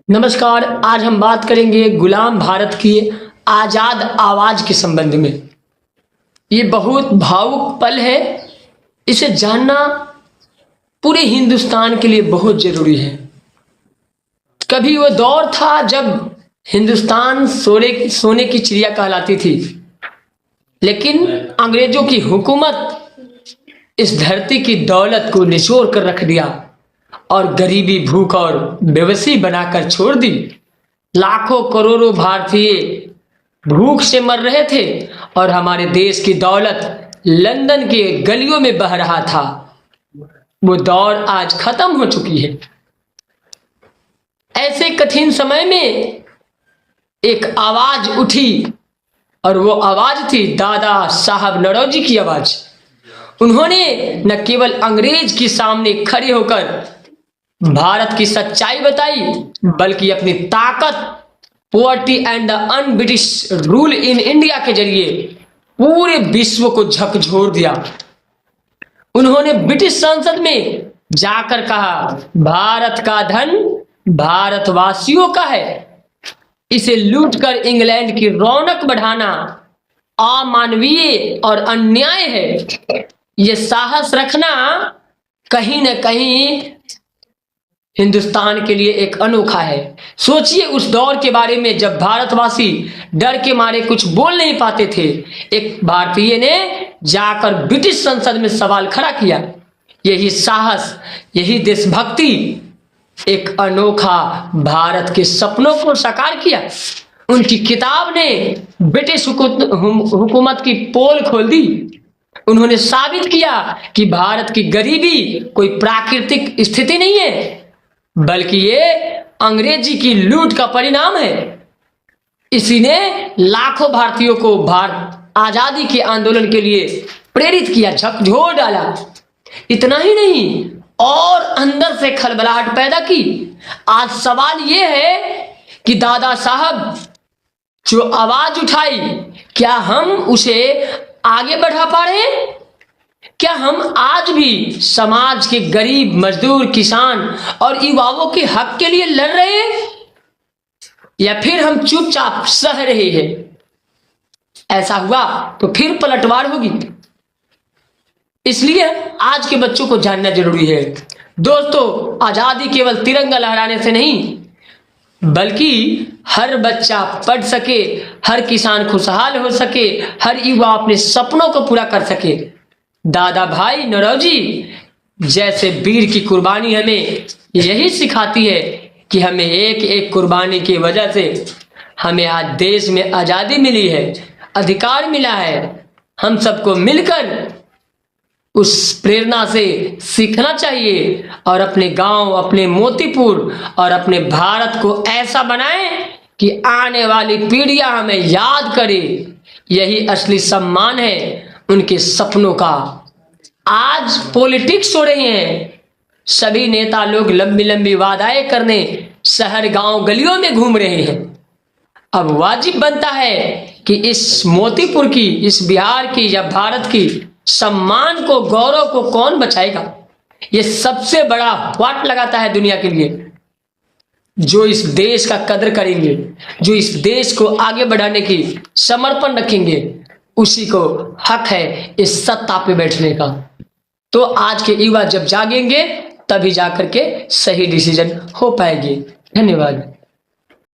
नमस्कार। आज हम बात करेंगे गुलाम भारत की आज़ाद आवाज़ के संबंध में। ये बहुत भावुक पल है, इसे जानना पूरे हिंदुस्तान के लिए बहुत ज़रूरी है। कभी वो दौर था जब हिंदुस्तान सोने की चिड़िया कहलाती थी, लेकिन अंग्रेजों की हुकूमत इस धरती की दौलत को निचोड़ कर रख दिया और गरीबी, भूख और बेबसी बनाकर छोड़ दी। लाखों करोड़ों भारतीय भूख से मर रहे थे और हमारे देश की दौलत लंदन के गलियों में बह रहा था। वो दौर आज खत्म हो चुकी है। ऐसे कठिन समय में एक आवाज उठी और वो आवाज थी दादा साहब नौरोजी की आवाज। उन्होंने न केवल अंग्रेज के सामने खड़े होकर भारत की सच्चाई बताई, बल्कि अपनी ताकत, poverty and the un British rule in India के जरिए पूरे विश्व को झकझोर दिया। उन्होंने ब्रिटिश संसद में जाकर कहा, भारत का धन भारतवासियों का है, इसे लूटकर इंग्लैंड की रौनक बढ़ाना अमानवीय और अन्याय है। ये साहस रखना कहीं न कहीं हिंदुस्तान के लिए एक अनोखा है। सोचिए उस दौर के बारे में जब भारतवासी डर के मारे कुछ बोल नहीं पाते थे। एक भारतीय ने जाकर ब्रिटिश संसद में सवाल खड़ा किया। यही साहस, यही देशभक्ति एक अनोखा भारत के सपनों को साकार किया। उनकी किताब ने ब्रिटिश हुकूमत की पोल खोल दी। उन्होंने साबित किया कि भारत की गरीबी कोई प्राकृतिक स्थिति नहीं है, बल्कि ये अंग्रेजी की लूट का परिणाम है। इसी ने लाखों भारतीयों को आजादी के आंदोलन के लिए प्रेरित किया, झकझोर डाला। इतना ही नहीं, और अंदर से खलबलाहट पैदा की। आज सवाल ये है कि दादा साहब जो आवाज उठाई, क्या हम उसे आगे बढ़ा पा रहे हैं? क्या हम आज भी समाज के गरीब, मजदूर, किसान और युवाओं के हक के लिए लड़ रहे हैं, या फिर हम चुपचाप सह रहे हैं? ऐसा हुआ तो फिर पलटवार होगी। इसलिए आज के बच्चों को जानना जरूरी है। दोस्तों, आजादी केवल तिरंगा लहराने से नहीं, बल्कि हर बच्चा पढ़ सके, हर किसान खुशहाल हो सके, हर युवा अपने सपनों को पूरा कर सके। दादा भाई नौरोजी जैसे वीर की कुर्बानी हमें यही सिखाती है कि हमें एक एक कुर्बानी की वजह से हमें आज देश में आज़ादी मिली है, अधिकार मिला है। हम सबको मिलकर उस प्रेरणा से सीखना चाहिए और अपने गांव, अपने मोतीपुर और अपने भारत को ऐसा बनाएं कि आने वाली पीढ़ियां हमें याद करे। यही असली सम्मान है उनके सपनों का। आज पॉलिटिक्स हो रही हैं, सभी नेता लोग लंबी लंबी वादाएं करने शहर, गांव, गलियों में घूम रहे हैं। अब वाजिब बनता है कि इस मोतीपुर की, इस बिहार की या भारत की सम्मान को, गौरव को कौन बचाएगा? ये सबसे बड़ा वाट लगाता है दुनिया के लिए। जो इस देश का कदर करेंगे, जो इस देश को आगे बढ़ाने की समर्पण रखेंगे, उसी को हक है इस सत्ता पे बैठने का। तो आज के युवा जब जागेंगे तभी जाकर के सही डिसीजन हो पाएगी। धन्यवाद।